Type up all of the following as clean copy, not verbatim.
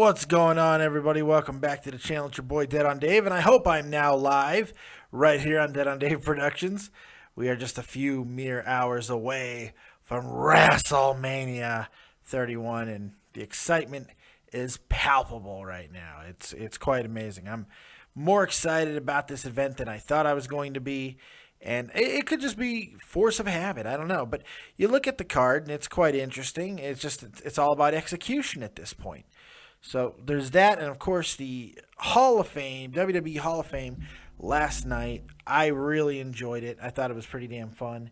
What's going on, everybody? Welcome back to the channel. It's your boy Dead on Dave, and I hope I'm now live right here on Dead on Dave Productions. We are just a few mere hours away from WrestleMania 31, and the excitement is palpable right now. It's quite amazing. I'm more excited about this event than I thought I was going to be. And it could just be force of habit. I don't know. But you look at the card, and it's quite interesting. It's all about execution at this point. So there's that. And, of course, the Hall of Fame, WWE Hall of Fame, last night. I really enjoyed it. I thought it was pretty damn fun.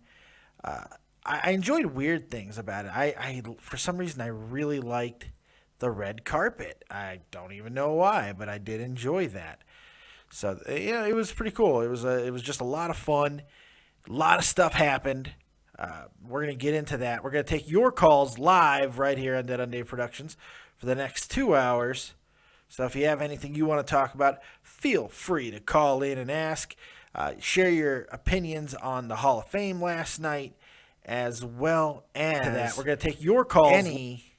I enjoyed weird things about it. I for some reason, I really liked the red carpet. I don't even know why, but I did enjoy that. So, yeah, it was pretty cool. It was just a lot of fun. A lot of stuff happened. We're going to get into that. We're going to take your calls live right here on Dead on Dave Productions for the next 2 hours. So if you have anything you want to talk about, feel free to call in and ask. Share your opinions on the Hall of Fame last night, as well as that. We're going to take your calls. Any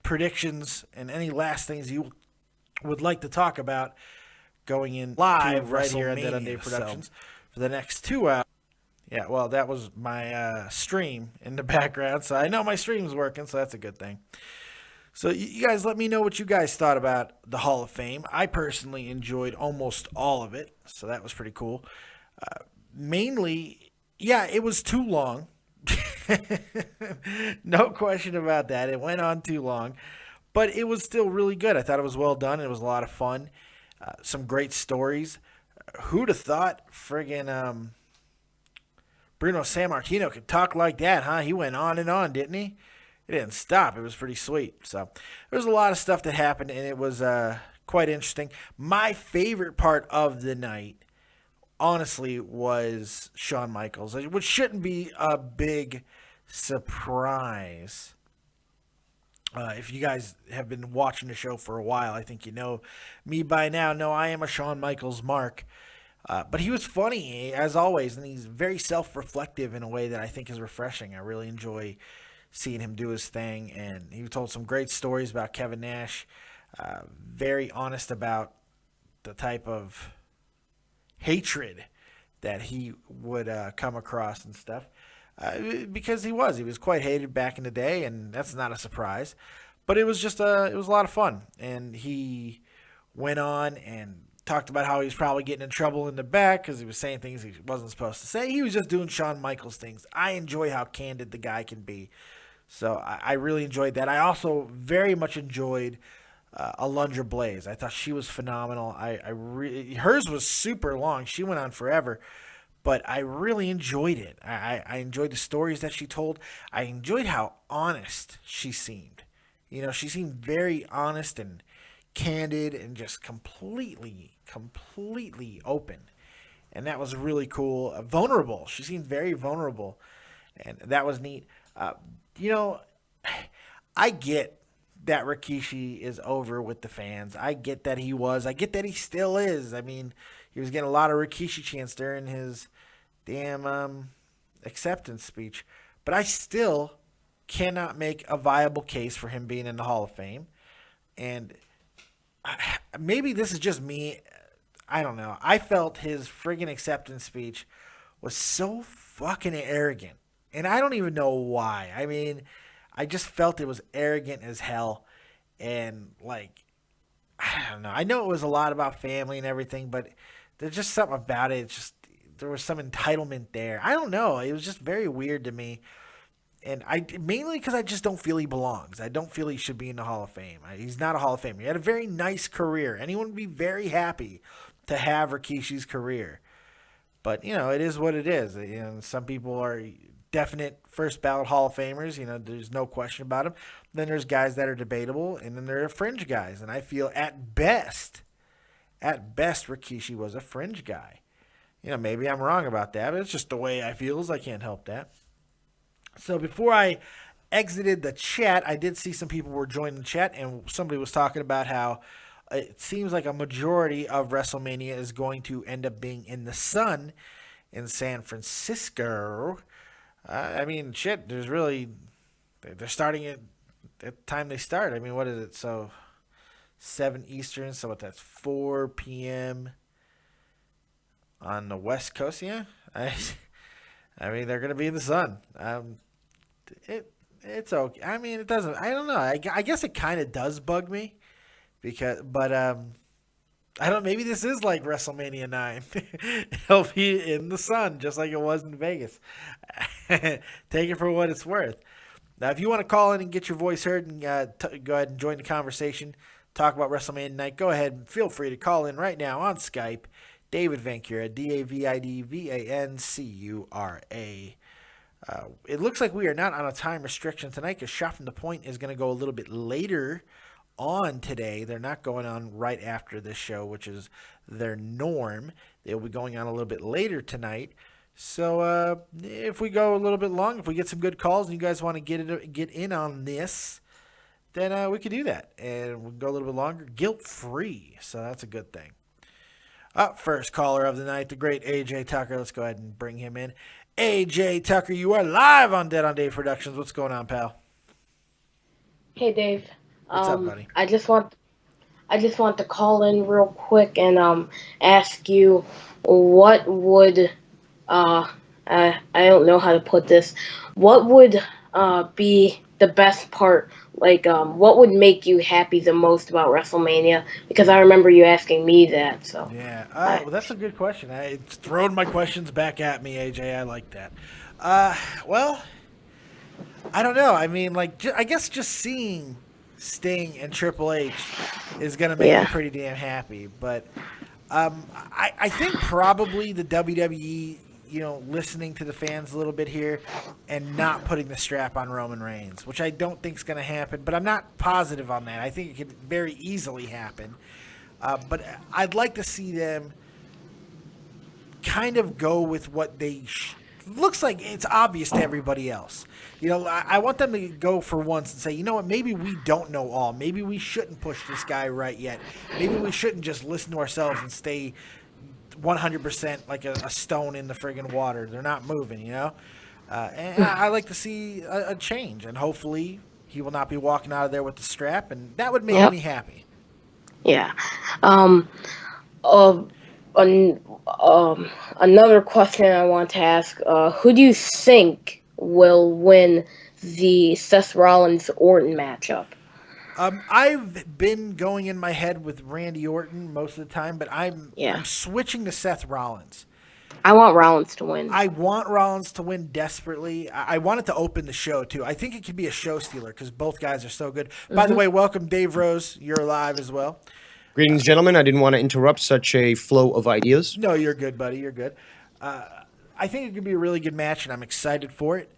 predictions and any last things you would like to talk about going in live right here on Dead on Dave Productions for the next 2 hours. Yeah, well, that was my stream in the background, so I know my stream's working, so that's a good thing. So you guys let me know what you guys thought about the Hall of Fame. I personally enjoyed almost all of it, so that was pretty cool. Mainly, yeah, it was too long. No question about that. It went on too long. But it was still really good. I thought it was well done. It was a lot of fun. Some great stories. Who'd have thought friggin' Bruno Sammartino could talk like that, huh? He went on and on, didn't he? It didn't stop. It was pretty sweet. So there was a lot of stuff that happened, and it was quite interesting. My favorite part of the night, honestly, was Shawn Michaels, which shouldn't be a big surprise. If you guys have been watching the show for a while, I think you know me by now. No, I am a Shawn Michaels mark. But he was funny, as always, and he's very self-reflective in a way that I think is refreshing. I really enjoy seeing him do his thing, and he told some great stories about Kevin Nash. Very honest about the type of hatred that he would come across and stuff. Because he was quite hated back in the day, and that's not a surprise. But it was just it was a lot of fun, and he went on and talked about how he was probably getting in trouble in the back because he was saying things he wasn't supposed to say. He was just doing Shawn Michaels things. I enjoy how candid the guy can be, so I really enjoyed that. I also very much enjoyed Alundra Blaze. I thought she was phenomenal. Hers was super long. She went on forever. But I really enjoyed it. I enjoyed the stories that she told. I enjoyed how honest she seemed. You know, she seemed very honest and candid and just completely open. And that was really cool. Vulnerable. She seemed very vulnerable. And that was neat. You know, I get that Rikishi is over with the fans. I get that he was. I get that he still is. I mean, he was getting a lot of Rikishi chants during his damn acceptance speech. But I still cannot make a viable case for him being in the Hall of Fame. And maybe this is just me. I don't know. I felt his friggin' acceptance speech was so fucking arrogant. And I don't even know why. I mean, I just felt it was arrogant as hell. And, like, I don't know. I know it was a lot about family and everything, but there's just something about it. It's just, there was some entitlement there. I don't know. It was just very weird to me. And mainly because I just don't feel he belongs. I don't feel he should be in the Hall of Fame. He's not a Hall of Famer. He had a very nice career. Anyone would be very happy to have Rikishi's career. But, you know, it is what it is. You know, some people are definite first ballot Hall of Famers. You know, there's no question about them. Then there's guys that are debatable, and then there are fringe guys. And I feel at best, Rikishi was a fringe guy. You know, maybe I'm wrong about that, but it's just the way I feel. I can't help that. So before I exited the chat, I did see some people were joining the chat, and somebody was talking about how it seems like a majority of WrestleMania is going to end up being in the sun in San Francisco. I mean, shit, they're starting it at the time they start. I mean, what is it? So 7 Eastern. So what? That's 4 p.m. on the West Coast. Yeah. I mean, they're gonna be in the sun. It it's okay. I mean, it doesn't. I don't know. I guess it kind of does bug me but I don't. Maybe this is like WrestleMania 9. It'll be in the sun, just like it was in Vegas. Take it for what it's worth. Now, if you want to call in and get your voice heard and go ahead and join the conversation, talk about WrestleMania night, go ahead and feel free to call in right now on Skype. David Vancura, DavidVancura. It looks like we are not on a time restriction tonight because Shot from the Point is going to go a little bit later on today. They're not going on right after this show, which is their norm. They'll be going on a little bit later tonight. So if we go a little bit long, if we get some good calls and you guys want to get in on this, then we could do that. And we'll go a little bit longer, guilt-free. So that's a good thing. Up first caller of the night, the great AJ Tucker. Let's go ahead and bring him in. AJ Tucker, you are live on Dead on Dave Productions. What's going on, pal? Hey Dave. What's up, buddy? I just want to call in real quick and ask you what would I don't know how to put this. What would be the best part? Like what would make you happy the most about WrestleMania? Because I remember you asking me that. So Yeah, I, well, that's a good question. It's thrown my questions back at me, AJ. I like that. Well, I don't know. I mean, like, I guess just seeing Sting and Triple H is gonna make me yeah. pretty damn happy. But I think probably the WWE, listening to the fans a little bit here and not putting the strap on Roman Reigns, which I don't think is going to happen, but I'm not positive on that. I think it could very easily happen. But I'd like to see them kind of go with what they looks like it's obvious to everybody else. I want them to go for once and say, you know what, maybe we don't know all. Maybe we shouldn't push this guy right yet. Maybe we shouldn't just listen to ourselves and stay 100% like a stone in the friggin' water. They're not moving, and I like to see a change, and hopefully he will not be walking out of there with the strap, and that would make Yep. me happy. Yeah. Um. Uh, an, Another question I want to ask: who do you think will win the Seth Rollins Orton matchup? I've been going in my head with Randy Orton most of the time, but I'm Yeah. switching to Seth Rollins. I want Rollins to win. I want Rollins to win desperately. I want it to open the show, too. I think it could be a show stealer because both guys are so good. By the way, welcome, Dave Rose. You're live as well. Greetings, gentlemen. I didn't want to interrupt such a flow of ideas. No, you're good, buddy. You're good. I think it could be a really good match, and I'm excited for it.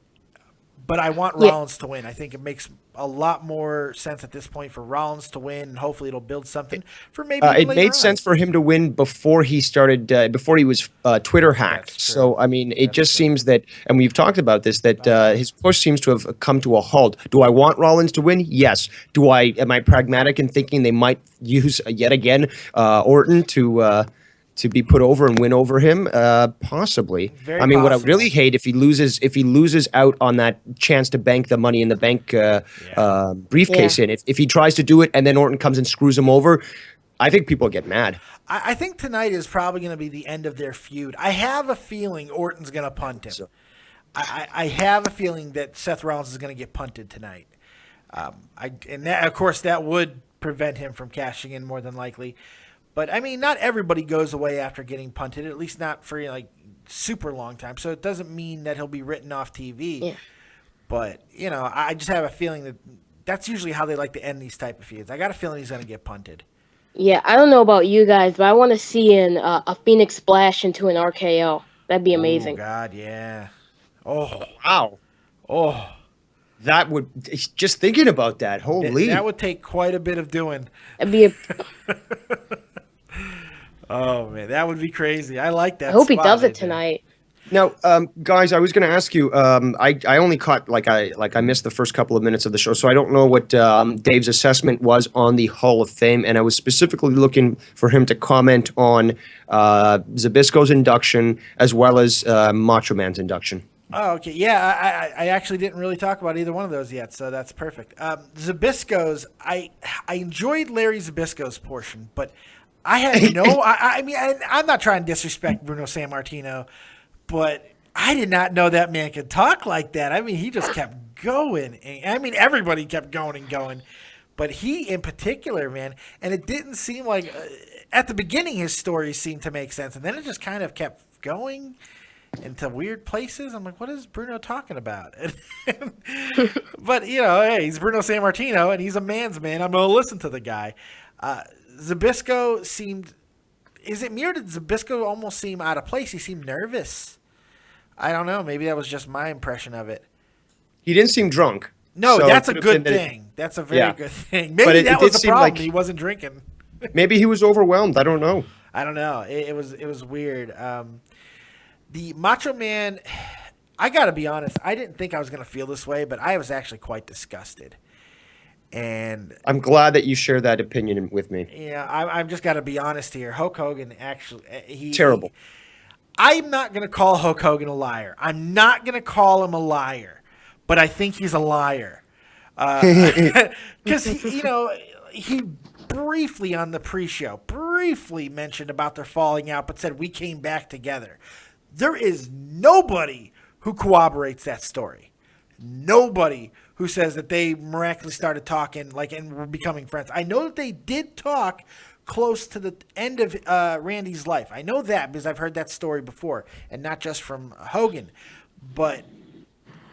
But I want Yeah. Rollins to win. I think it makes a lot more sense at this point for Rollins to win, and hopefully it'll build something for maybe It later made on. sense for him to win before he started, before he was Twitter hacked. That's true. So, I mean, it That's just true. seems that, and we've talked about this, that his push seems to have come to a halt. Do I want Rollins to win? Yes. Am I pragmatic in thinking they might use yet again Orton to be put over and win over him? Possibly. Very I mean, what I possible. really hate if he loses out on that chance to bank the Money in the Bank briefcase Yeah. in. If he tries to do it and then Orton comes and screws him over, I think people get mad. I think tonight is probably going to be the end of their feud. I have a feeling Orton's going to punt him. So, I have a feeling that Seth Rollins is going to get punted tonight. Of course, that would prevent him from cashing in more than likely. But I mean, not everybody goes away after getting punted. At least not for like super long time. So it doesn't mean that he'll be written off TV. Yeah. But I just have a feeling that that's usually how they like to end these type of feuds. I got a feeling he's going to get punted. Yeah. I don't know about you guys, but I want to see a Phoenix Splash into an RKO. That'd be Oh amazing. God, yeah. Oh, wow. oh. That would, just thinking about that, holy. That would take quite a bit of doing. That'd be. Oh man, that would be crazy. I like that. I hope he spot, does it AJ. tonight. Now, guys, I was going to ask you. I only caught I missed the first couple of minutes of the show, so I don't know what Dave's assessment was on the Hall of Fame, and I was specifically looking for him to comment on Zabisco's induction as well as Macho Man's induction. Oh, okay. Yeah, I actually didn't really talk about either one of those yet, so that's perfect. Zabisco's, I enjoyed Larry Zabisco's portion, but I had no. I mean, I'm not trying to disrespect Bruno Sammartino, but I did not know that man could talk like that. I mean, he just kept going. I mean, everybody kept going and going, but he in particular, man. And it didn't seem like at the beginning his story seemed to make sense, and then it just kind of kept going into weird places. I'm like, what is Bruno talking about? But hey, he's Bruno Sammartino, and he's a man's man. I'm gonna listen to the guy. Zabisco seemed. Is it me or did Zabisco almost seem out of place? He seemed nervous. I don't know. Maybe that was just my impression of it. He didn't seem drunk. No, so that's a good thing. That's a very good thing. Maybe that was the problem. Like he wasn't drinking. Maybe he was overwhelmed. I don't know. I don't know. It was weird. The Macho Man, I got to be honest, I didn't think I was going to feel this way, but I was actually quite disgusted. And I'm glad that you share that opinion with me. Yeah, I'm just got to be honest here. Hulk Hogan actually, terrible. I'm not going to call Hulk Hogan a liar. I'm not going to call him a liar, but I think he's a liar. Because, he briefly on the pre-show, mentioned about their falling out, but said we came back together. There is nobody who corroborates that story. Nobody who says that they miraculously started talking and were becoming friends. I know that they did talk close to the end of Randy's life. I know that because I've heard that story before, and not just from Hogan. But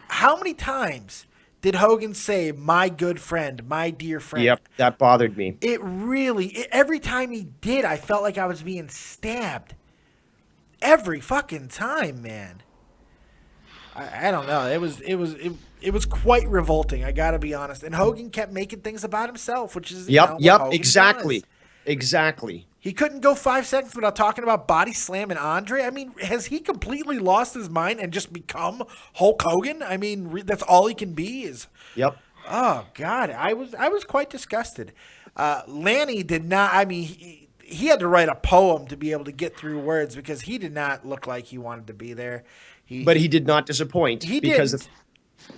how many times did Hogan say, my good friend, my dear friend? Yep, that bothered me. Every time he did, I felt like I was being stabbed. Every fucking time, man. I don't know. It was quite revolting. I got to be honest. And Hogan kept making things about himself, which is exactly. He couldn't go 5 seconds without talking about body slamming Andre. I mean, has he completely lost his mind and just become Hulk Hogan? I mean, that's all he can be is. Yep. Oh God, I was quite disgusted. Lanny did not. I mean, he had to write a poem to be able to get through words because he did not look like he wanted to be there. But he did not disappoint. He didn't.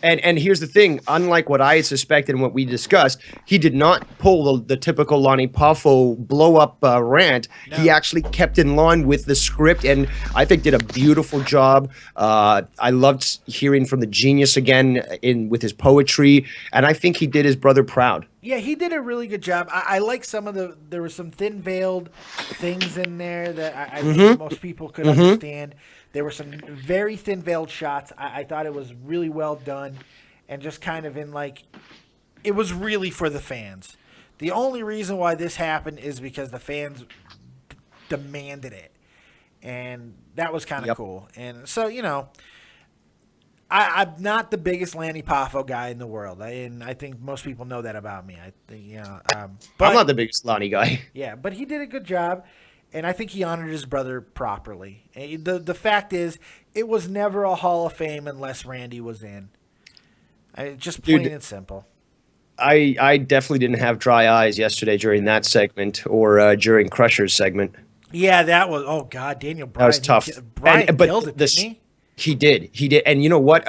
And here's the thing, unlike what I had suspected and what we discussed, he did not pull the typical Lonnie Poffo blow-up rant. No. He actually kept in line with the script and I think did a beautiful job. I loved hearing from the genius again with his poetry, and I think he did his brother proud. Yeah, he did a really good job. I like there were some thin-veiled things in there that I think most people could understand. There were some very thin-veiled shots. I thought it was really well done and just kind of it was really for the fans. The only reason why this happened is because the fans demanded it. And that was kind of cool. And so, I'm not the biggest Lanny Poffo guy in the world. And I think most people know that about me. But I'm not the biggest Lonnie guy. Yeah, but he did a good job. And I think he honored his brother properly. The fact is, it was never a Hall of Fame unless Randy was in. Just plain and simple. I definitely didn't have dry eyes yesterday during that segment or during Crusher's segment. Yeah, that was, oh God, Daniel Bryan. That was tough. Bryan killed it, didn't he? He did. And you know what?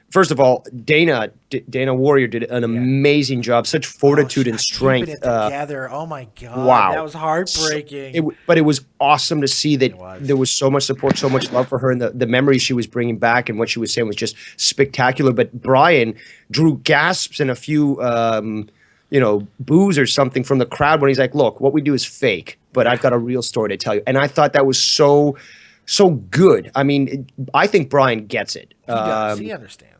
First of all, Dana Warrior did an amazing job. Such fortitude and strength. Keeping it together. Oh my God. Wow. That was heartbreaking. But it was awesome to see that there was so much support, so much love for her, and the memories she was bringing back and what she was saying was just spectacular. But Bryan drew gasps and a few, boos or something from the crowd when he's like, look, what we do is fake, but I've got a real story to tell you. And I thought that was so good. I mean, I think Bryan gets it. He does. He understands.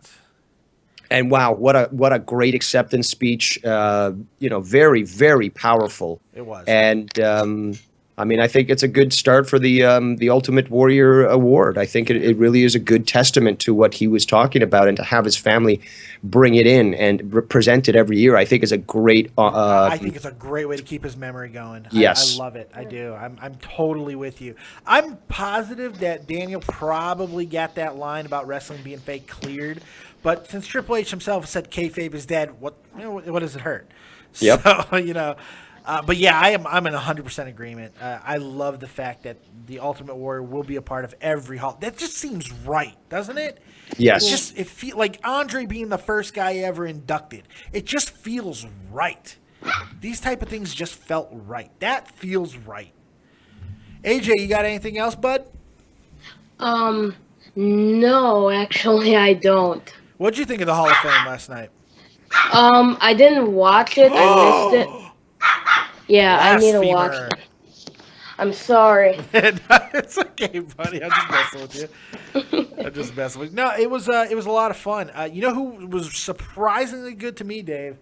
And wow, what a great acceptance speech. Very, very powerful. It was. And I think it's a good start for the Ultimate Warrior Award. I think it really is a good testament to what he was talking about, and to have his family bring it in and present it every year, I think is a great. I think it's a great way to keep his memory going. Yes, I love it. I do. I'm totally with you. I'm positive that Daniel probably got that line about wrestling being fake cleared, but since Triple H himself said kayfabe is dead, what does it hurt? Yep. So But yeah, I'm in 100% agreement. I love the fact that the Ultimate Warrior will be a part of every hall. That just seems right, doesn't it? Yeah. Yes. It feel like Andre being the first guy ever inducted. It just feels right. These type of things just felt right. That feels right. AJ, you got anything else, bud? No, actually, I don't. What'd you think of the Hall of Fame last night? I didn't watch it. I missed it. Yeah, I need to watch Blasphemer. it. I'm sorry. It's okay, buddy. I'm just messing with you. I'm just messing with you. No, it was a lot of fun. You know who was surprisingly good to me, Dave,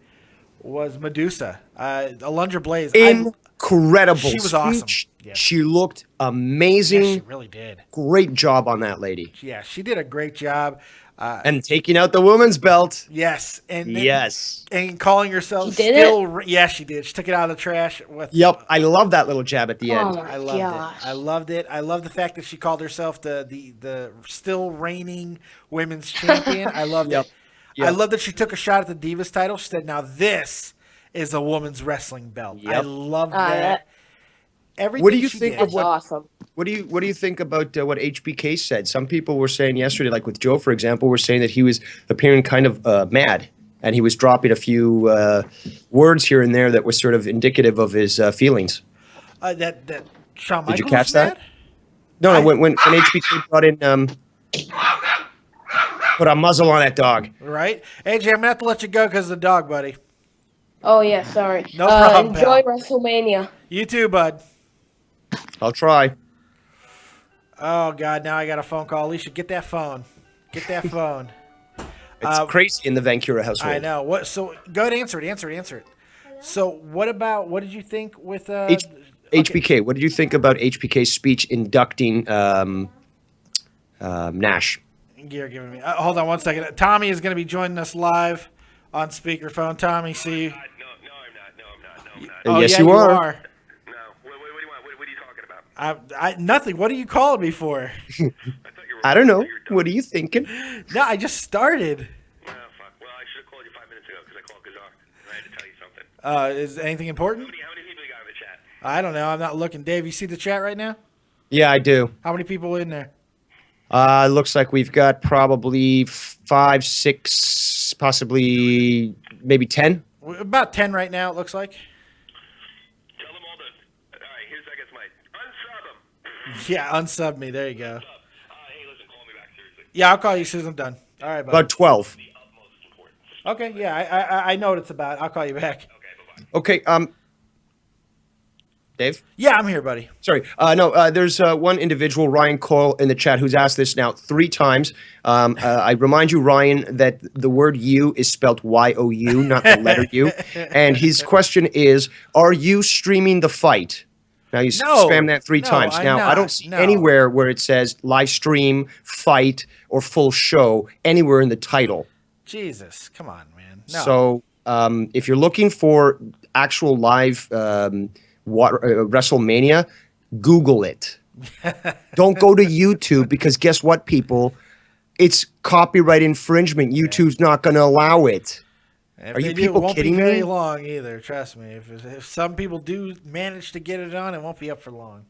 was Medusa. Alundra Blaze. Incredible She was awesome. speech. Yeah. She looked Yeah, amazing. she really did. Great job on that lady. Yeah, she did a great job. And taking out the women's belt. Yes, and Yes. and calling herself She did still. Yeah, she did. She took it out of the trash. With, Yep. I love that little jab at the Oh end. my I loved gosh. it. I loved it. I love the fact that she called herself the still reigning women's champion. I loved Yep. it. Yep. I love that she took a shot at the Divas title. She said, "Now this is a woman's wrestling belt." I Yep. love Ah, that. Everything What do you she think did. of That's what awesome. What do you think about what HBK said? Some people were saying yesterday, like with Joe, for example, were saying that he was appearing kind of mad, and he was dropping a few words here and there that was sort of indicative of his feelings. That Shawn Did you Michaels catch was that? mad? No, I- no. When HBK brought in, put a muzzle on that dog. Right, AJ. I'm gonna have to let you go because of the dog, buddy. Oh yeah, sorry. No problem, Enjoy pal. WrestleMania. You too, bud. I'll try. Oh God, now I got a phone call. Alicia, get that phone. Get that phone. It's crazy in the Vancouver household. I know. What? So go ahead, answer it. Answer it. Answer it. So what about? What did you think with H- okay. HBK. What did you think about HBK's speech inducting Nash? You're giving me. Hold on one second. Tommy is going to be joining us live on speakerphone. Tommy, see. No, I'm not. No, I'm not. No, I'm not. Oh, Yes, yeah, you are. No. What do you want? What are you talking about? Nothing. What are you calling me for? I thought you were. I don't know. you're done. What are you thinking? No, I just started. Oh, fuck. Well, I should have called you 5 minutes ago because I called Kazar and I had to tell you something. Is anything important? How many people you got in the chat? I don't know. I'm not looking. Dave, you see the chat right now? Yeah, I do. How many people in there? Looks like we've got probably 5, 6, possibly maybe 10. About 10 right now, it looks like. Tell them all to. All right, here's I guess mine. Unsub them. Yeah, unsub me. There you go. Hey, listen, call me back seriously. Yeah, I'll call you as soon as I'm done. All right, bud. About 12. The utmost importance. Okay, yeah, I know what it's about. I'll call you back. Okay, bye-bye. Okay, Dave? Yeah, I'm here, buddy. Sorry. No, there's one individual, Ryan Cole, in the chat who's asked this now 3 times. I remind you, Ryan, that the word you is spelled Y-O-U, not the letter U. And his question is, are you streaming the fight? Now, you No. spam that 3 No, times. I'm Now, I not. don't see No. anywhere where it says live stream, fight, or full show anywhere in the title. Jesus, come on, man. No. So if you're looking for actual live WrestleMania, Google it. Don't go to YouTube because guess what, people? It's copyright infringement. YouTube's not going to allow it. If Are they you do, people it won't kidding be very me? long either. Trust me. If some people do manage to get it on, it won't be up for long.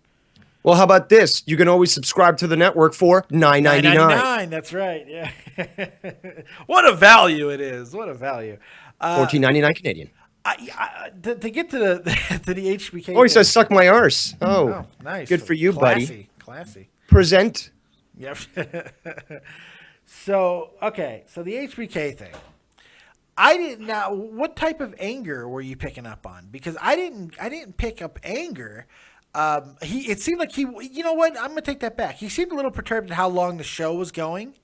Well, how about this? You can always subscribe to the network for $9.99. $9.99. That's right. Yeah. What a value it is. What a value. $14.99 Canadian. To get to the to the HBK. Oh, he thing- says suck my arse. Oh, Oh, nice. good for you, buddy. Classy. Classy. Present. Yep. So okay, so the HBK thing. I didn't now. What type of anger were you picking up on? Because I didn't pick up anger. It seemed like he. You know what? I'm gonna take that back. He seemed a little perturbed at how long the show was going.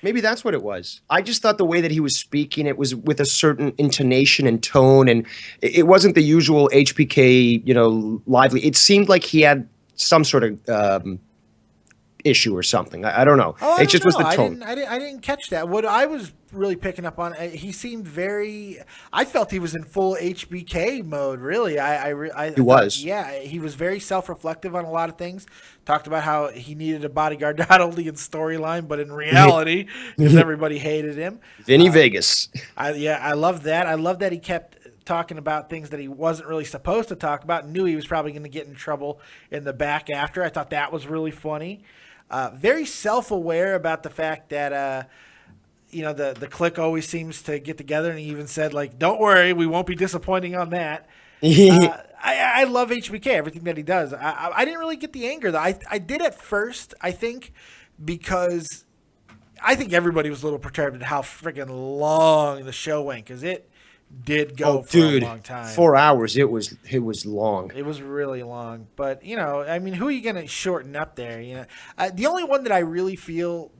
Maybe that's what it was. I just thought the way that he was speaking, it was with a certain intonation and tone, and it wasn't the usual HBK, lively. It seemed like he had some sort of issue or something. I don't know. Oh, It just was the tone. I didn't catch that. What I was really picking up on, he seemed very. I felt he was in full HBK mode. Really, I He was. Yeah, he was very self-reflective on a lot of things. Talked about how he needed a bodyguard not only in storyline but in reality because everybody hated him. Vinny Vegas. I love that. I love that he kept talking about things that he wasn't really supposed to talk about, knew he was probably going to get in trouble in the back after. I thought that was really funny. Very self-aware about the fact that, the clique always seems to get together, and he even said, like, don't worry, we won't be disappointing on that. I love HBK, everything that he does. I didn't really get the anger, though. I did at first, I think, because I think everybody was a little perturbed at how freaking long the show went, because it did go for a long time. 4 hours. It was long. It was really long. But, I mean, who are you going to shorten up there? The only one that I really feel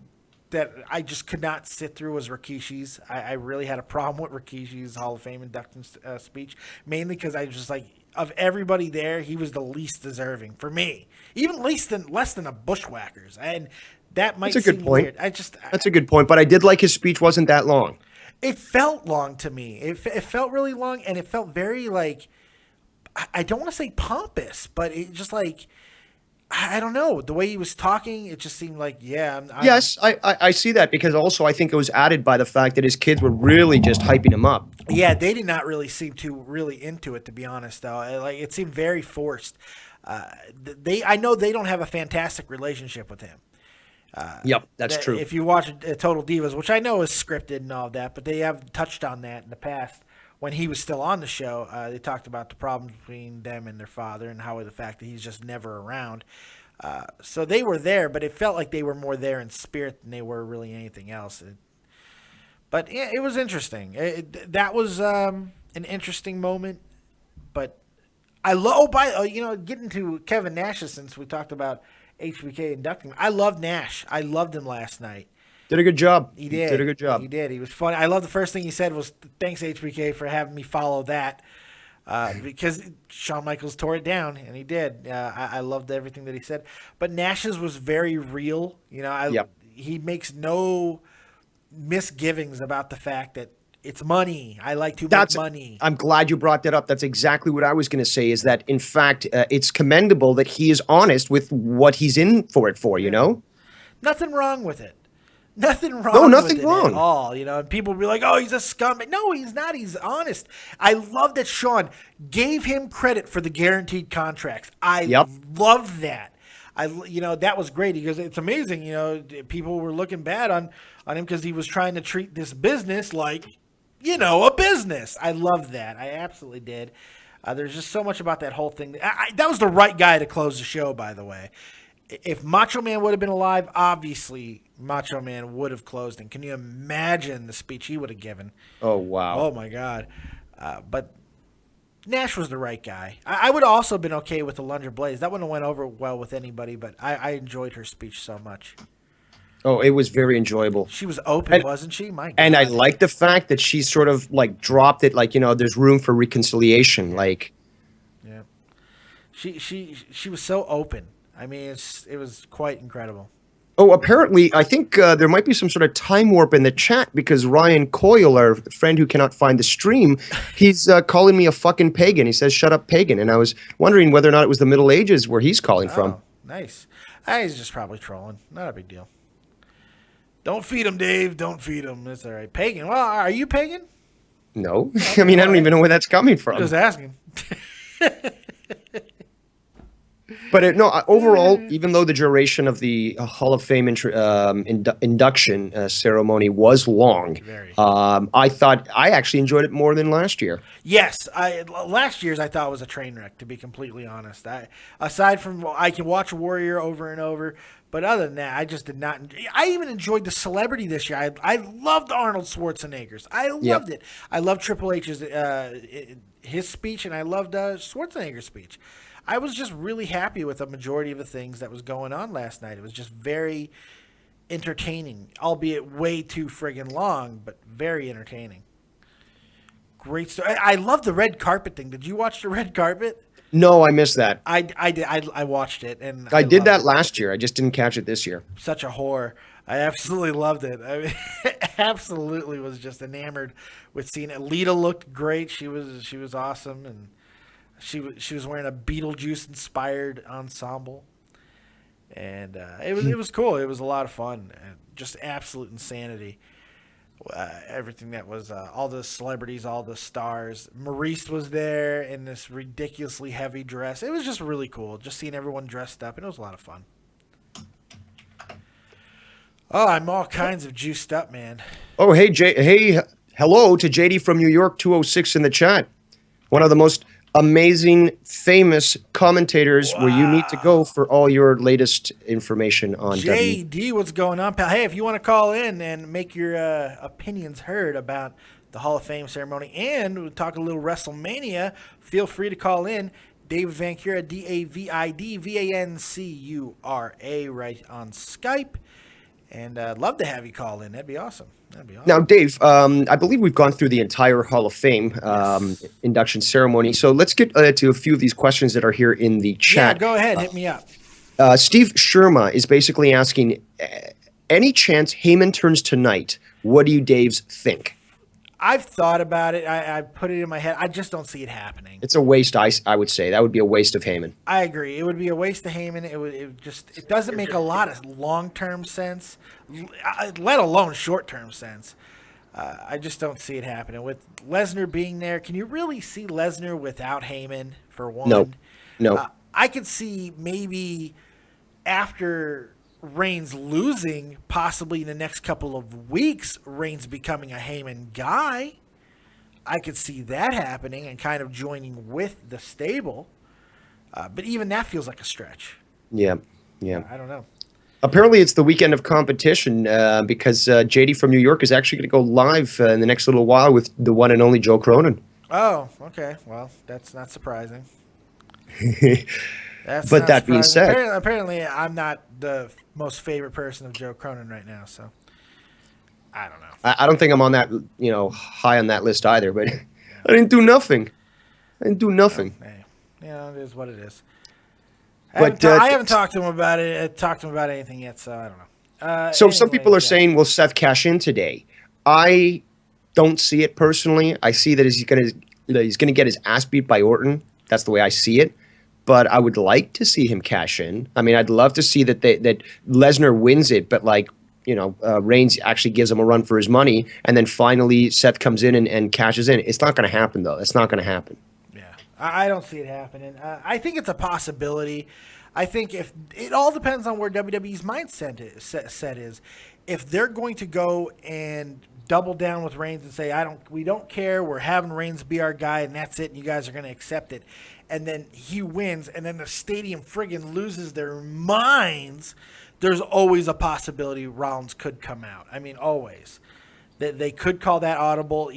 that I just could not sit through was Rikishi's. I really had a problem with Rikishi's Hall of Fame induction speech, mainly because I just like, of everybody there, he was the least deserving for me, even less than a Bushwhackers, and that might That's a good seem point. weird. That's a good point, but I did like his speech wasn't that long. It felt long to me. It felt really long, and it felt very like, I don't want to say pompous, but it just like, I don't know. The way he was talking, it just seemed like, Yes, I see that, because also I think it was added by the fact that his kids were really just hyping him up. Yeah, they did not really seem to really into it, to be honest, though. Like, it seemed very forced. I know they don't have a fantastic relationship with him. Yep, that's true. If you watch Total Divas, which I know is scripted and all that, but they have touched on that in the past. When he was still on the show, they talked about the problems between them and their father, and how the fact that he's just never around. So they were there, but it felt like they were more there in spirit than they were really anything else. But yeah, it was interesting. That was an interesting moment. But I love, getting to Kevin Nash, since we talked about HBK inducting him. I love Nash. I loved him last night. Did a good job. He did. Did a good job. He did. He was funny. I love the first thing he said was, thanks, HBK, for having me follow that. Because Shawn Michaels tore it down, and he did. I loved everything that he said. But Nash's was very real. He makes no misgivings about the fact that it's money. I like to make money. I'm glad you brought that up. That's exactly what I was going to say, is that, in fact, it's commendable that he is honest with what he's in for it for, Nothing wrong with it. Nothing wrong nothing with it wrong. at all. And people will be like, oh, he's a scumbag. No, he's not. He's honest. I love that Shawn gave him credit for the guaranteed contracts. I love that. That was great. He goes, it's amazing. People were looking bad on him because he was trying to treat this business like, a business. I love that. I absolutely did. There's just so much about that whole thing. That was the right guy to close the show, by the way. If Macho Man would have been alive, obviously Macho Man would have closed. And can you imagine the speech he would have given? Oh, wow. Oh, my God. But Nash was the right guy. I would have also been okay with the Lunger Blaze. That wouldn't have went over well with anybody, but I enjoyed her speech so much. Oh, it was very enjoyable. She was open, wasn't she? My God. And I like the fact that she sort of like dropped it, like, there's room for reconciliation. Like, yeah, she was so open. I mean, it was quite incredible. Oh, apparently, I think there might be some sort of time warp in the chat, because Ryan Coyle, our friend who cannot find the stream, he's calling me a fucking pagan. He says, shut up, pagan. And I was wondering whether or not it was the Middle Ages where he's calling from. Nice. He's just probably trolling. Not a big deal. Don't feed him, Dave. Don't feed him. That's all right. Pagan. Well, are you pagan? No. I mean, I don't even know where that's coming from. Just asking. But overall, even though the duration of the Hall of Fame induction ceremony was long, I actually enjoyed it more than last year. Yes, last year's I thought was a train wreck, to be completely honest. Aside from, I can watch Warrior over and over, but other than that, I just did not. I even enjoyed the celebrity this year. I loved Arnold Schwarzenegger's. I loved it. I loved Triple H's his speech, and I loved Schwarzenegger's speech. I was just really happy with the majority of the things that was going on last night. It was just very entertaining, albeit way too friggin' long, but very entertaining. Great story. I love the red carpet thing. Did you watch the red carpet? No, I missed that. I did. I watched it, and I did that last year. I just didn't catch it this year. Such a whore. I absolutely loved it. I mean, absolutely was just enamored with seeing it. Lita looked great. She was awesome, and she was wearing a Beetlejuice inspired ensemble, and it was cool. It was a lot of fun. Just absolute insanity. everything that was all the celebrities, all the stars. Maurice was there in this ridiculously heavy dress. It was just really cool, just seeing everyone dressed up, and it was a lot of fun. Oh, I'm all kinds of juiced up, man. Oh, hey, hello to JD from New York 206 in the chat. One of the most amazing, famous commentators where you need to go for all your latest information on WWE. JD, what's going on, pal? Hey, if you want to call in and make your opinions heard about the Hall of Fame ceremony and we'll talk a little WrestleMania, feel free to call in. David Vancura, DavidVancura, right on Skype. And I'd love to have you call in. That'd be awesome. Now, Dave, I believe we've gone through the entire Hall of Fame induction ceremony. So let's get to a few of these questions that are here in the chat. Yeah, go ahead. Hit me up. Steve Sherma is basically asking, any chance Heyman turns tonight? What do you, Daves, think? I've thought about it. I put it in my head. I just don't see it happening. It's a waste, I would say. That would be a waste of Heyman. I agree. It would be a waste of Heyman. It doesn't make a lot of long-term sense, let alone short-term sense. I just don't see it happening. With Lesnar being there, can you really see Lesnar without Heyman, for one? No. I could see maybe after Reigns losing, possibly in the next couple of weeks, Reigns becoming a Heyman guy. I could see that happening and kind of joining with the stable. But even that feels like a stretch. Yeah. I don't know. Apparently, it's the weekend of competition because JD from New York is actually going to go live in the next little while with the one and only Joe Cronin. Oh, okay. Well, that's not surprising. But that being said, apparently I'm not the most favorite person of Joe Cronin right now, so I don't know. I don't think I'm on that, high on that list either. But I didn't do nothing. Hey, it is what it is. But I haven't talked to him about it. Talked to him about anything yet, so I don't know. So some people are saying, "Will Seth cash in today?" I don't see it personally. I see that he's going to get his ass beat by Orton. That's the way I see it. But I would like to see him cash in. I mean, I'd love to see that Lesnar wins it, but Reigns actually gives him a run for his money, and then finally Seth comes in and cashes in. It's not going to happen, though. It's not going to happen. Yeah, I don't see it happening. I think it's a possibility. I think if it all depends on where WWE's mindset is. If they're going to go and double down with Reigns and say, we don't care, we're having Reigns be our guy, and that's it, and you guys are going to accept it, and then he wins, and then the stadium friggin' loses their minds, there's always a possibility Rollins could come out. I mean, always. They could call that audible.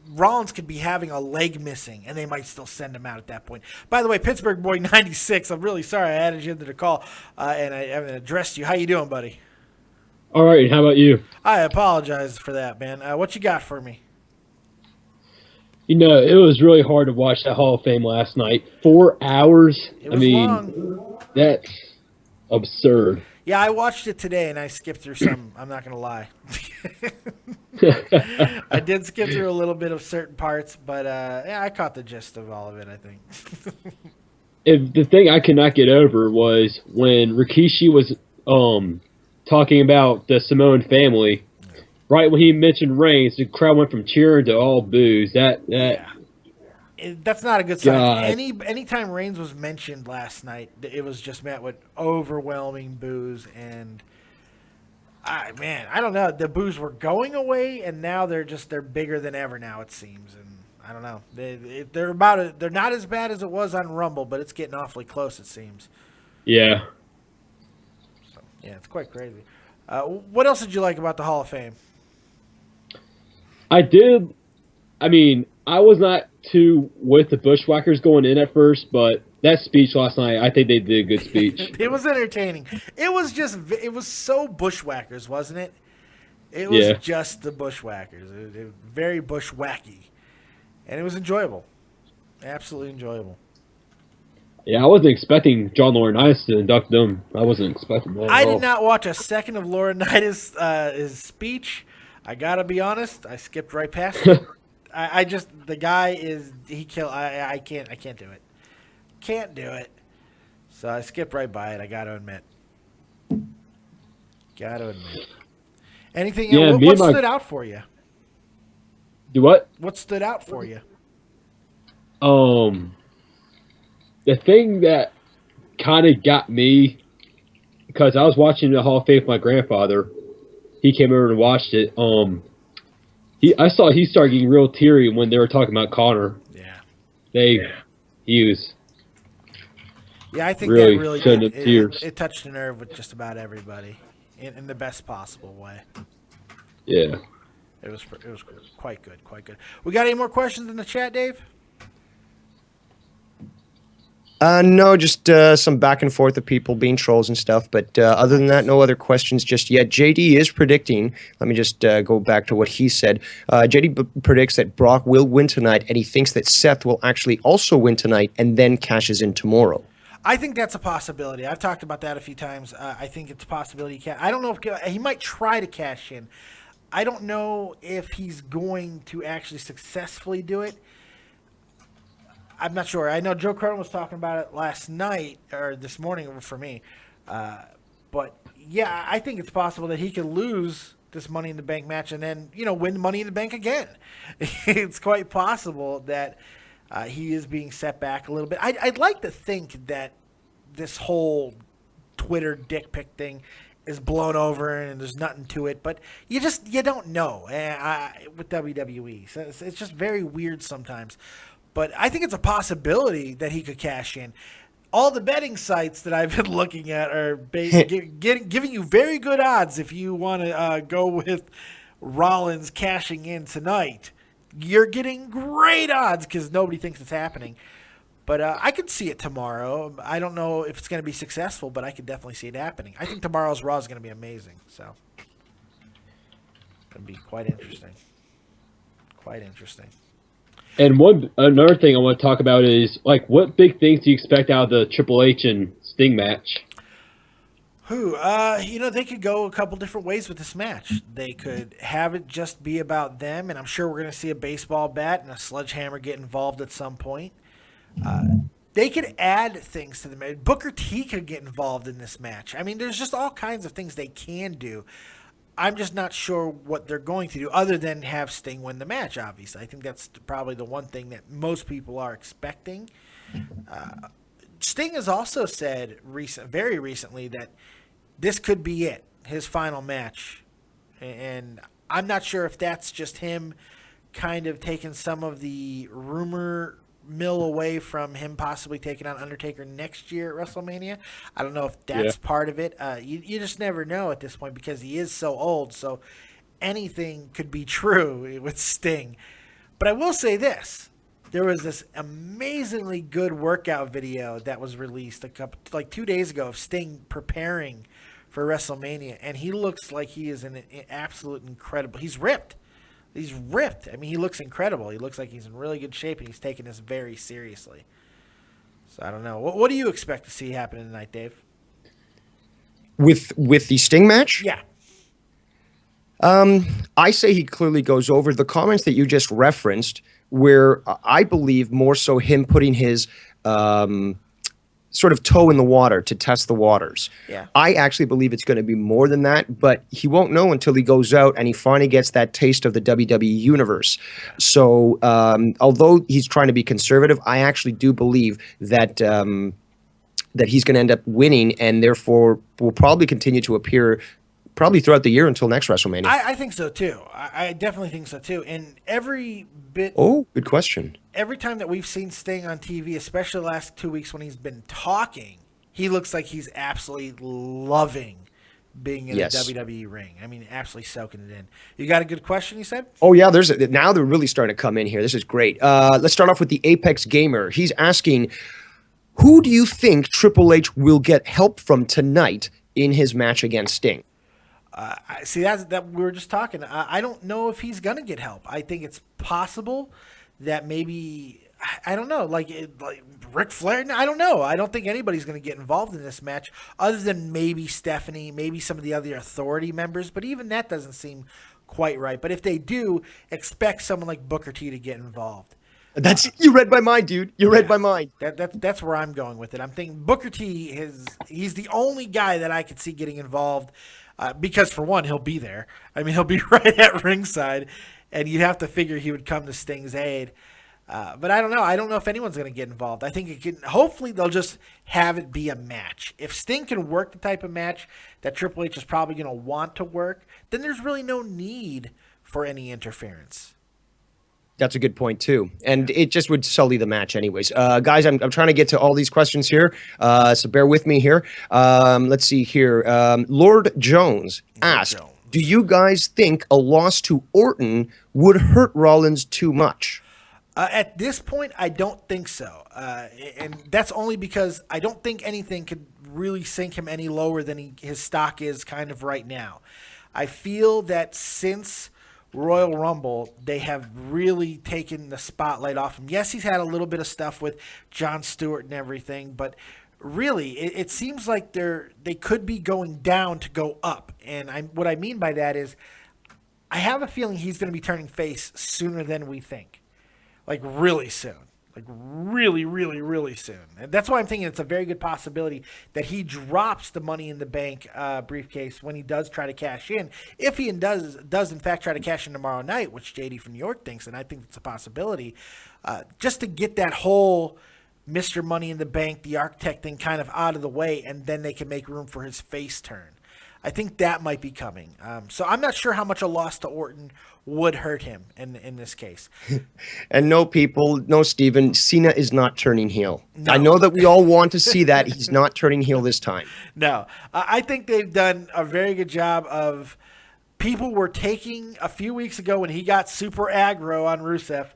Rollins could be having a leg missing, and they might still send him out at that point. By the way, Pittsburgh Boy 96, I'm really sorry I added you into the call, and I haven't addressed you. How you doing, buddy? All right, how about you? I apologize for that, man. What you got for me? It was really hard to watch that Hall of Fame last night. 4 hours? It was long. That's absurd. Yeah, I watched it today, and I skipped through some. I'm not going to lie. I did skip through a little bit of certain parts, but I caught the gist of all of it, I think. The thing I could not get over was when Rikishi was talking about the Samoan family. Right when he mentioned Reigns, the crowd went from cheering to all boos. That's not a good sign. Anytime Reigns was mentioned last night, it was just met with overwhelming boos. And I don't know. The boos were going away, and now they're bigger than ever. Now it seems, and I don't know. They're not as bad as it was on Rumble, but it's getting awfully close. It seems. Yeah. So, yeah, it's quite crazy. What else did you like about the Hall of Fame? I did. I mean, I was not too with the Bushwhackers going in at first, but that speech last night, I think they did a good speech. It was entertaining. It was so Bushwhackers, wasn't it? It was just the Bushwhackers. It was very bushwacky. And it was enjoyable. Absolutely enjoyable. Yeah, I wasn't expecting John Laurinaitis to induct them. I wasn't expecting that. I did not watch a second of Laurinaitis' his speech. I gotta be honest. I skipped right past it. The guy is I can't do it. Can't do it. So I skipped right by it. I gotta admit. Anything? Yeah, What, me what and my stood out for you? do what? What stood out for you? The thing that kind of got me because I was watching the Hall of Fame with my grandfather. He came over and watched it. I saw he started getting real teary when they were talking about Connor. Yeah. He was Yeah, I think that really really shedding did. the tears. It touched a nerve with just about everybody in the best possible way. Yeah. It was quite good, quite good. We got any more questions in the chat, Dave? No, just some back and forth of people being trolls and stuff. But other than that, no other questions just yet. JD is predicting. Let me just go back to what he said. JD predicts that Brock will win tonight, and he thinks that Seth will actually also win tonight and then cashes in tomorrow. I think that's a possibility. I've talked about that a few times. I think it's a possibility. I don't know if he might try to cash in. I don't know if he's going to actually successfully do it. I'm not sure. I know Joe Cronin was talking about it last night or this morning for me. But yeah, I think it's possible that he could lose this Money in the Bank match and then, win Money in the Bank again. It's quite possible that he is being set back a little bit. I'd like to think that this whole Twitter dick pic thing is blown over and there's nothing to it, but you don't know with WWE. So it's just very weird sometimes. But I think it's a possibility that he could cash in. All the betting sites that I've been looking at are giving you very good odds if you want to go with Rollins cashing in tonight. You're getting great odds because nobody thinks it's happening. But I could see it tomorrow. I don't know if it's going to be successful, but I could definitely see it happening. I think tomorrow's Raw is going to be amazing. So it'll be quite interesting. Quite interesting. And another thing I want to talk about is what big things do you expect out of the Triple H and Sting match? They could go a couple different ways with this match. They could have it just be about them, and I'm sure we're going to see a baseball bat and a sledgehammer get involved at some point. They could add things to the match. Booker T could get involved in this match. I mean, there's just all kinds of things they can do. I'm just not sure what they're going to do other than have Sting win the match, obviously. I think that's probably the one thing that most people are expecting. Sting has also said very recently that this could be it, his final match. And I'm not sure if that's just him kind of taking some of the rumor mill away from him possibly taking on Undertaker next year at WrestleMania. I don't know if that's part of it. You just never know at this point because he is so old. So anything could be true with Sting. But I will say this. There was this amazingly good workout video that was released 2 days ago of Sting preparing for WrestleMania. And he looks like he is an absolute incredible. He's ripped. He's ripped. I mean, he looks incredible. He looks like he's in really good shape, and he's taking this very seriously. So I don't know. What do you expect to see happen tonight, Dave? With the Sting match? Yeah. I say he clearly goes over the comments that you just referenced, where I believe more so him putting his sort of toe in the water to test the waters. Yeah. I actually believe it's going to be more than that, but he won't know until he goes out and he finally gets that taste of the WWE universe. So although he's trying to be conservative, I actually do believe that that he's going to end up winning and therefore will probably continue to appear probably throughout the year until next WrestleMania. I think so, too. I definitely think so, too. And every bit... Oh, good question. Every time that we've seen Sting on TV, especially the last 2 weeks when he's been talking, he looks like he's absolutely loving being in the WWE ring. I mean, absolutely soaking it in. You got a good question, you said? Oh, yeah. Now they're really starting to come in here. This is great. Let's start off with the Apex Gamer. He's asking, who do you think Triple H will get help from tonight in his match against Sting? See, that we were just talking. I don't know if he's gonna get help. I think it's possible that maybe I don't know, like Ric Flair. I don't know. I don't think anybody's gonna get involved in this match other than maybe Stephanie, maybe some of the other Authority members. But even that doesn't seem quite right. But if they do, expect someone like Booker T to get involved. You read my mind, dude. You read my mind. That's where I'm going with it. I'm thinking Booker T he's the only guy that I could see getting involved. because for one, he'll be there. I mean, he'll be right at ringside, and you'd have to figure he would come to Sting's aid. But I don't know. I don't know if anyone's going to get involved. I think it can. Hopefully, they'll just have it be a match. If Sting can work the type of match that Triple H is probably going to want to work, then there's really no need for any interference. That's a good point too, and it just would sully the match, anyways. Guys, I'm trying to get to all these questions here, so bear with me here. Let's see here. Lord Jones asked, "Do you guys think a loss to Orton would hurt Rollins too much?" At this point, I don't think so, and that's only because I don't think anything could really sink him any lower than his stock is kind of right now. I feel that since Royal Rumble, they have really taken the spotlight off him. Yes, he's had a little bit of stuff with Jon Stewart and everything, but really, it seems like they could be going down to go up. And what I mean by that is I have a feeling he's going to be turning face sooner than we think. Like, really soon. Like, really, really, really soon. And that's why I'm thinking it's a very good possibility that he drops the Money in the Bank briefcase when he does try to cash in. If he does in fact try to cash in tomorrow night, which JD from New York thinks, and I think it's a possibility, just to get that whole Mr. Money in the Bank, the architect thing kind of out of the way, and then they can make room for his face turn. I think that might be coming. So I'm not sure how much a loss to Orton would hurt him in this case. And no, people, no, Steven, Cena is not turning heel. No. I know that we all want to see that. He's not turning heel this time. No. I think they've done a very good job of people were taking a few weeks ago when he got super aggro on Rusev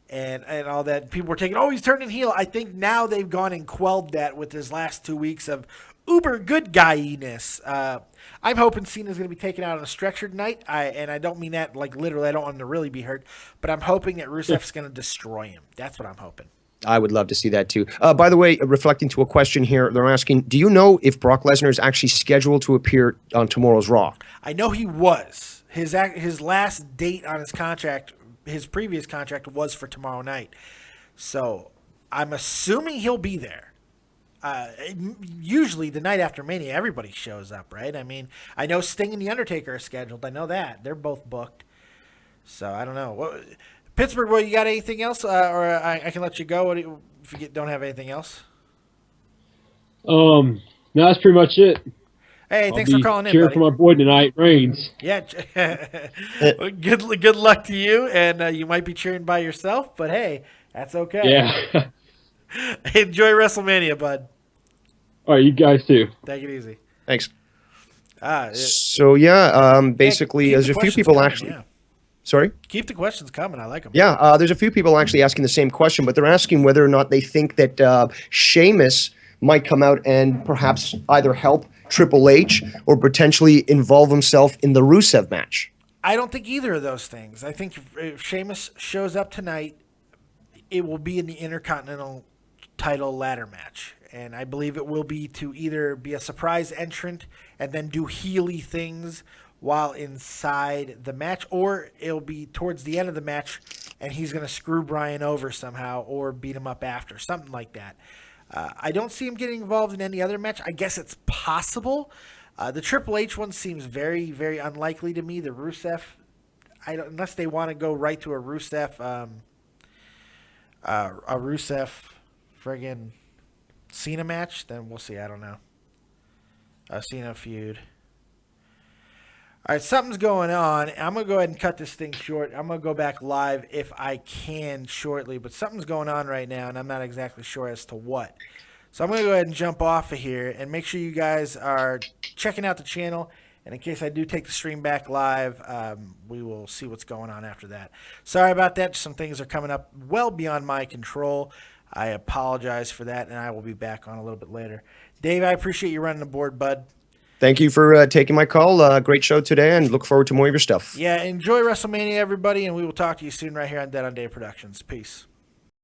and all that. People were taking, oh, he's turning heel. I think now they've gone and quelled that with his last 2 weeks of uber good guy-ness. I'm hoping Cena's going to be taken out on a stretcher tonight, and I don't mean that like literally. I don't want him to really be hurt, but I'm hoping that Rusev's going to destroy him. That's what I'm hoping. I would love to see that too. By the way, reflecting to a question here, they're asking, do you know if Brock Lesnar is actually scheduled to appear on tomorrow's Raw? I know he was. His last date on his contract, his previous contract, was for tomorrow night. So I'm assuming he'll be there. Usually the night after Mania, everybody shows up, right? I mean, I know Sting and The Undertaker are scheduled. I know that. They're both booked. So I don't know. Pittsburgh, you got anything else? Or I can let you go if you don't have anything else? No, that's pretty much it. Hey, thanks for calling in, cheering buddy. for my boy tonight, Reigns. Yeah. Well, good luck to you, and you might be cheering by yourself, but hey, that's okay. Yeah. Enjoy WrestleMania, bud. All right, you guys too. Take it easy. Thanks. So basically, there's a few people coming, actually. Yeah. Sorry? Keep the questions coming. I like them. Yeah, there's a few people actually asking the same question, but they're asking whether or not they think that Sheamus might come out and perhaps either help Triple H or potentially involve himself in the Rusev match. I don't think either of those things. I think if Sheamus shows up tonight, it will be in the Intercontinental title ladder match. And I believe it will be to either be a surprise entrant and then do heely things while inside the match, or it'll be towards the end of the match and he's going to screw Bryan over somehow or beat him up after, something like that. I don't see him getting involved in any other match. I guess it's possible. The Triple H one seems very, very unlikely to me. The Rusev, unless they want to go right to a Rusev friggin' Cena match, then we'll see. I don't know. Cena feud. All right, something's going on. I'm going to go ahead and cut this thing short. I'm going to go back live if I can shortly, but something's going on right now, and I'm not exactly sure as to what. So I'm going to go ahead and jump off of here, and make sure you guys are checking out the channel. And in case I do take the stream back live, we will see what's going on after that. Sorry about that. Some things are coming up well beyond my control. I apologize for that, and I will be back on a little bit later. Dave, I appreciate you running the board, bud. Thank you for taking my call. Great show today, and look forward to more of your stuff. Yeah, enjoy WrestleMania, everybody, and we will talk to you soon right here on Dead on Day Productions. Peace.